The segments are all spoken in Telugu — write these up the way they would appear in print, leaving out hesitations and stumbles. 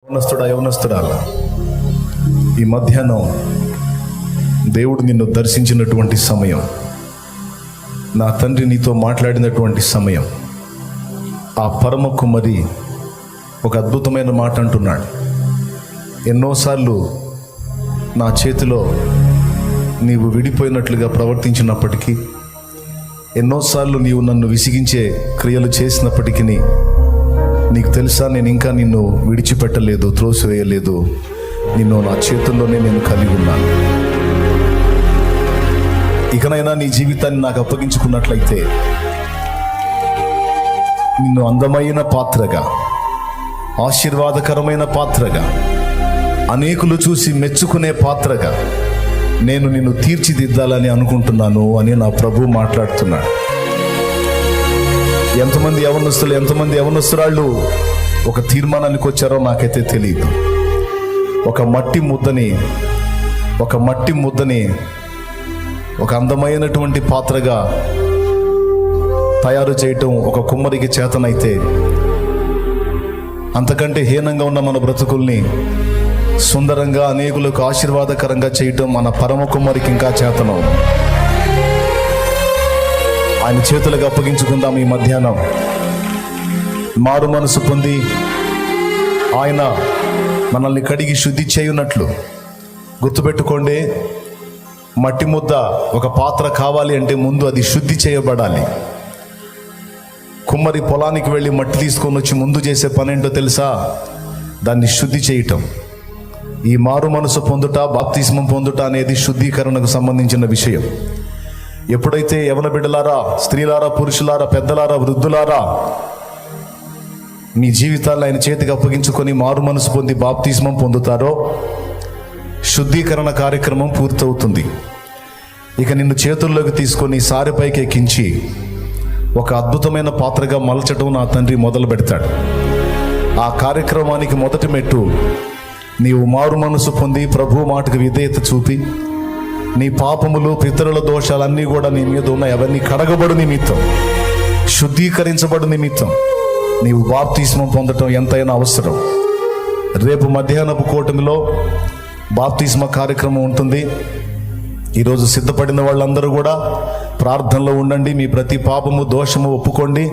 యవనస్తుడా ఈ మధ్యాహ్నం దేవుడు నిన్ను దర్శించినటువంటి సమయం, నా తండ్రి నీతో మాట్లాడినటువంటి సమయం. ఆ పరమ కుమారి ఒక అద్భుతమైన మాట అంటున్నాడు. ఎన్నోసార్లు నా చేతిలో నీవు విడిపోయినట్లుగా ప్రవర్తించినప్పటికీ, ఎన్నోసార్లు నీవు నన్ను విసిగించే క్రియలు చేసినప్పటికీ నీకు తెలుసా, నేను ఇంకా నిన్ను విడిచిపెట్టలేదు, త్రోసివేయలేదు. నిన్ను నా చేతుల్లోనే నేను కలిగి ఉన్నాను. ఇకనైనా నీ జీవితాన్ని నాకు అప్పగించుకున్నట్లయితే నిన్ను అందమైన పాత్రగా, ఆశీర్వాదకరమైన పాత్రగా, అనేకులు చూసి మెచ్చుకునే పాత్రగా నేను నిన్ను తీర్చిదిద్దాలని అనుకుంటున్నాను అని నా ప్రభు మాట్లాడుతున్నాడు. ఎంతమంది యవనస్తురాళ్ళు ఒక తీర్మానానికి వచ్చారో నాకైతే తెలియదు. ఒక మట్టి ముద్దని ఒక అందమైనటువంటి పాత్రగా తయారు చేయటం ఒక కుమ్మరికి చేతనైతే, అంతకంటే హీనంగా ఉన్న మన బ్రతుకుల్ని సుందరంగా, అనేకులకు ఆశీర్వాదకరంగా చేయటం మన పరమ కుమ్మరికి ఇంకా చేతనం. ఆయన చేతులకు అప్పగించుకుందాం. ఈ మధ్యాహ్నం మారు మనసు పొంది ఆయన మనల్ని కడిగి శుద్ధి చేయున్నట్లు. గుర్తుపెట్టుకోండి, మట్టి ముద్ద ఒక పాత్ర కావాలి అంటే ముందు అది శుద్ధి చేయబడాలి. కుమ్మరి పొలానికి వెళ్ళి మట్టి తీసుకొని వచ్చి ముందు చేసే పని ఏంటో తెలుసా? దాన్ని శుద్ధి చేయటం. ఈ మారు మనసు పొందుట, బాప్తిస్మం పొందుట అనేది శుద్ధీకరణకు సంబంధించిన విషయం. ఎప్పుడైతే యవన బిడ్డలారా, స్త్రీలారా, పురుషులారా, పెద్దలారా, వృద్ధులారా మీ జీవితాలను ఆయన చేతికి అప్పగించుకొని మారు మనసు పొంది బాప్తిస్మం పొందుతారో, శుద్ధీకరణ కార్యక్రమం పూర్తవుతుంది. ఇక నిన్ను చేతుల్లోకి తీసుకొని సారెపైకి ఎక్కించి ఒక అద్భుతమైన పాత్రగా మలచడం నా తండ్రి మొదలు పెడతాడు. ఆ కార్యక్రమానికి మొదటి మెట్టు నీవు మారు మనసు పొంది ప్రభు మాటకు విధేయత చూపి, నీ పాపములు, పితరుల దోషాలన్నీ కూడా నీ మీద ఉన్నాయి, అవన్నీ కడగబడు నిమిత్తం, శుద్ధీకరించబడు నిమిత్తం నీవు బాప్తిస్మం పొందటం ఎంతైనా అవసరం. రేపు మధ్యాహ్నపు కూటమిలో బాప్తిస్మ కార్యక్రమం ఉంటుంది. ఈరోజు సిద్ధపడిన వాళ్ళందరూ కూడా ప్రార్థనలో ఉండండి. మీ ప్రతి పాపము, దోషము ఒప్పుకోండి,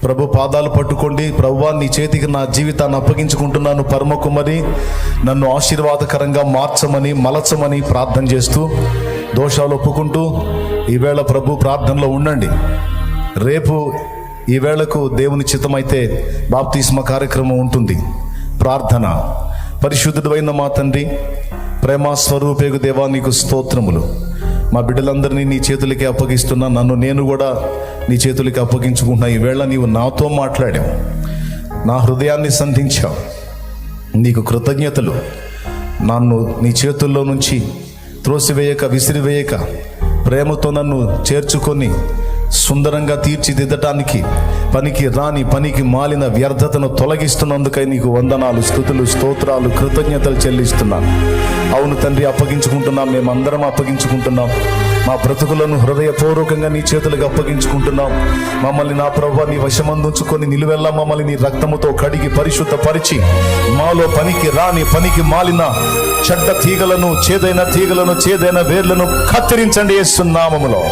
ప్రభు పాదాలు పట్టుకోండి. ప్రభువా, నీ చేతికి నా జీవితాన్ని అప్పగించుకుంటున్నాను, పరమ కుమారి నన్ను ఆశీర్వాదకరంగా మార్చమని, మలచమని ప్రార్థన చేస్తూ, దోషాలు ఒప్పుకుంటూ ఈవేళ ప్రభు ప్రార్థనలో ఉండండి. రేపు ఈ వేళకు దేవుని చిత్తమైతే బాప్తిస్మ కార్యక్రమం ఉంటుంది. ప్రార్థన. పరిశుద్ధుడైన మా తండ్రి, ప్రేమ స్వరూపేగు దేవా, నీకు స్తోత్రములు. మా బిడ్డలందరినీ నీ చేతులకి అప్పగిస్తున్నా, నన్ను నేను కూడా నీ చేతులకి అప్పగించుకుంటున్నా. ఈవేళ నీవు నాతో మాట్లాడావు, నా హృదయాన్ని సంధించావు. నీకు కృతజ్ఞతలు. నన్ను నీ చేతుల్లో నుంచి త్రోసివేయక, విసిరివేయక, ప్రేమతో నన్ను చేర్చుకొని సుందరంగా తీర్చిదిద్దటానికి, పనికి మాలిన వ్యర్థతను తొలగిస్తున్నందుకై నీకు వందనాలు, స్తుతులు, స్తోత్రాలు, కృతజ్ఞతలు చెల్లిస్తున్నాను. అవును తండ్రి, అప్పగించుకుంటున్నాం, మేమందరం అప్పగించుకుంటున్నాం. మా బ్రతుకులను హృదయపూర్వకంగా నీ చేతులకు అప్పగించుకుంటున్నాం. మమ్మల్ని నా ప్రభువా నీ వశమందుంచుకొని నిలువెల్లా మమ్మల్ని నీ రక్తముతో కడిగి పరిశుద్ధపరిచి, మాలో పనికి మాలిన చెడ్డ తీగలను, చేదైన వేర్లను కత్తిరించండి. యేసు నామములో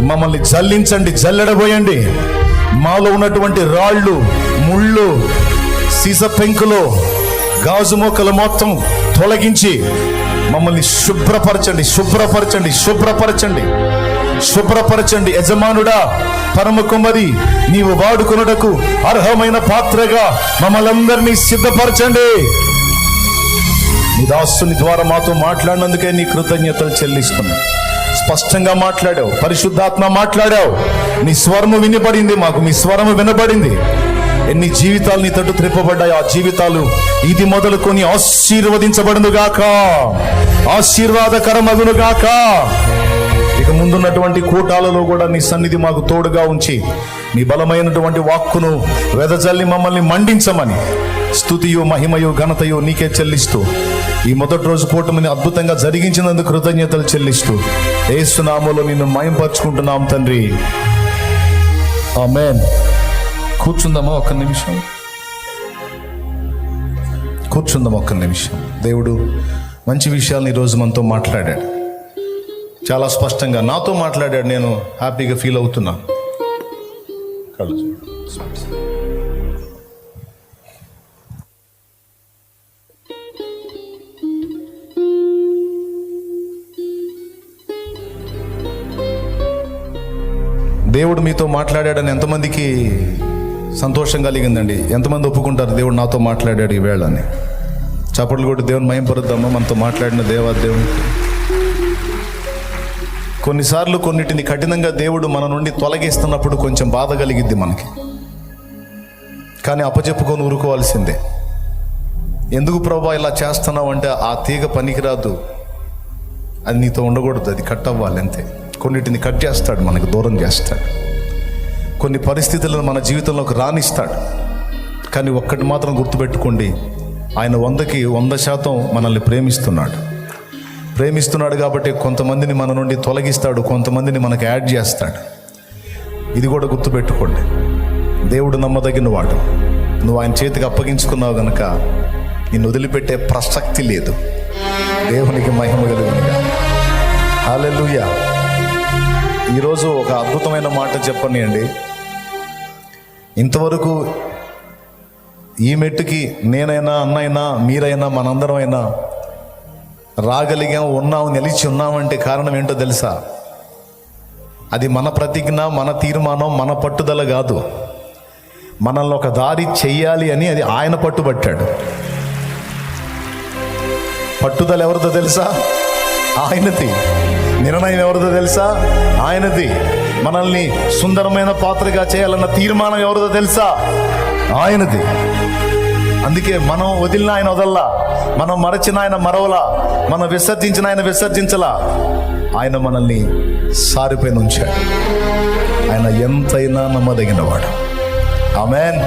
మమ్మల్ని జల్లించండి, జల్లెడబోయండి. మాలో ఉన్నటువంటి రాళ్ళు, ముళ్ళు, సీస పెంకులు, గాజు మొక్కలు మొత్తం తొలగించి మమ్మల్ని శుభ్రపరచండి. యజమానుడా, పరమ కుమారి, నీవు వాడుకొనుటకు అర్హమైన పాత్రగా మమ్మల్ని అందరినీ సిద్ధపరచండి. నీ దాసుని ద్వారా మాతో మాట్లాడినందుకే నీ కృతజ్ఞతలు చెల్లిస్తున్నా. స్పష్టంగా మాట్లాడావు, పరిశుద్ధాత్మ మాట్లాడావు. నీ స్వరము వినబడింది, మాకు మీ స్వరము వినబడింది. ఎన్ని జీవితాలు నీ తట్టు త్రిప్పబడ్డాయి, ఆ జీవితాలు ఇది మొదలుకొని ఆశీర్వదించబడునుగాక, ఆశీర్వాదకరమగునుగాక. ఇక ముందున్నటువంటి కూటాలలో కూడా నీ సన్నిధి మాకు తోడుగా ఉంచి, నీ బలమైనటువంటి వాక్కును వెదజల్లి మమ్మల్ని మండించమని స్తుతియు, మహిమయు, ఘనతయు నీకే చెల్లిస్తూ, ఈ మొదటి రోజు కూటమిని అద్భుతంగా జరిగించినందుకు కృతజ్ఞతలు చెల్లిస్తూ యేసు నామములో నిన్ను మహింపరచుకుంటున్నాం తండ్రి. ఆమేన్. కూర్చుందామా ఒక్క నిమిషం. కూర్చుందాం ఒక్క నిమిషం. దేవుడు మంచి విషయాలను ఈరోజు మనతో మాట్లాడాడు, చాలా స్పష్టంగా నాతో మాట్లాడాడు. నేను హ్యాపీగా ఫీల్ అవుతున్నా. కళ్ళు చూడు. దేవుడు మీతో మాట్లాడాడని ఎంతమందికి సంతోషం కలిగిందండి? ఎంతమంది ఒప్పుకుంటారు దేవుడు నాతో మాట్లాడాడు ఈ వేళ అని? చప్పట్లు కొట్టి దేవుని మహిమపరుద్దామా మనతో మాట్లాడిన దేవునికి. కొన్నిసార్లు కొన్నిటిని కఠినంగా దేవుడు మన నుండి తొలగిస్తున్నప్పుడు కొంచెం బాధ కలిగిద్ది మనకి, కానీ అప్పచెప్పుకొని ఊరుకోవాల్సిందే. ఎందుకు ప్రభా ఇలా చేస్తున్నావు అంటే, ఆ తీగ పనికిరాదు, అది నీతో ఉండకూడదు, అది కట్ అవ్వాలి అంతే. కొన్నిటిని కట్ చేస్తాడు, మనకు దూరం చేస్తాడు. కొన్ని పరిస్థితులను మన జీవితంలోకి రానిస్తాడు. కానీ ఒక్కటి మాత్రం గుర్తుపెట్టుకోండి, ఆయన 100కి 100% మనల్ని ప్రేమిస్తున్నాడు కాబట్టి కొంతమందిని మన నుండి తొలగిస్తాడు, కొంతమందిని మనకు యాడ్ చేస్తాడు. ఇది కూడా గుర్తుపెట్టుకోండి. దేవుడు నమ్మదగిన వాడు. నువ్వు ఆయన చేతికి అప్పగించుకున్నావు గనక నిన్ను వదిలిపెట్టే ప్రసక్తి లేదు. దేవునికి మహిమ కలుగునుగా. హల్లెలూయా. ఈరోజు ఒక అద్భుతమైన మాట చెప్పనియండి. ఇంతవరకు ఈ మెట్టుకి నేనైనా, అన్నైనా, మీరైనా, మనందరం అయినా రాగలిగాం, ఉన్నాం, నిలిచి ఉన్నామంటే కారణం ఏంటో తెలుసా? అది మన ప్రతిజ్ఞ, మన తీర్మానం, మన పట్టుదల కాదు. మనల్ని ఒక దారి చెయ్యాలి అని అది ఆయన పట్టుబట్టాడు. పట్టుదల ఎవరిదో తెలుసా? ఆయనది. నిర్ణయం ఎవరిదో తెలుసా? ఆయనది. మనల్ని సుందరమైన పాత్రగా చేయాలన్న తీర్మానం ఎవరిదో తెలుసా? ఆయనది. అందుకే మనం వదిలిన ఆయన వదల్లా, మనం మరచిన ఆయన మరవలా, మనం విసర్జించిన ఆయన విసర్జించలా. ఆయన మనల్ని సారిపైన ఉంచాడు. ఆయన ఎంతైనా నమ్మదగినవాడు. ఆమేన్.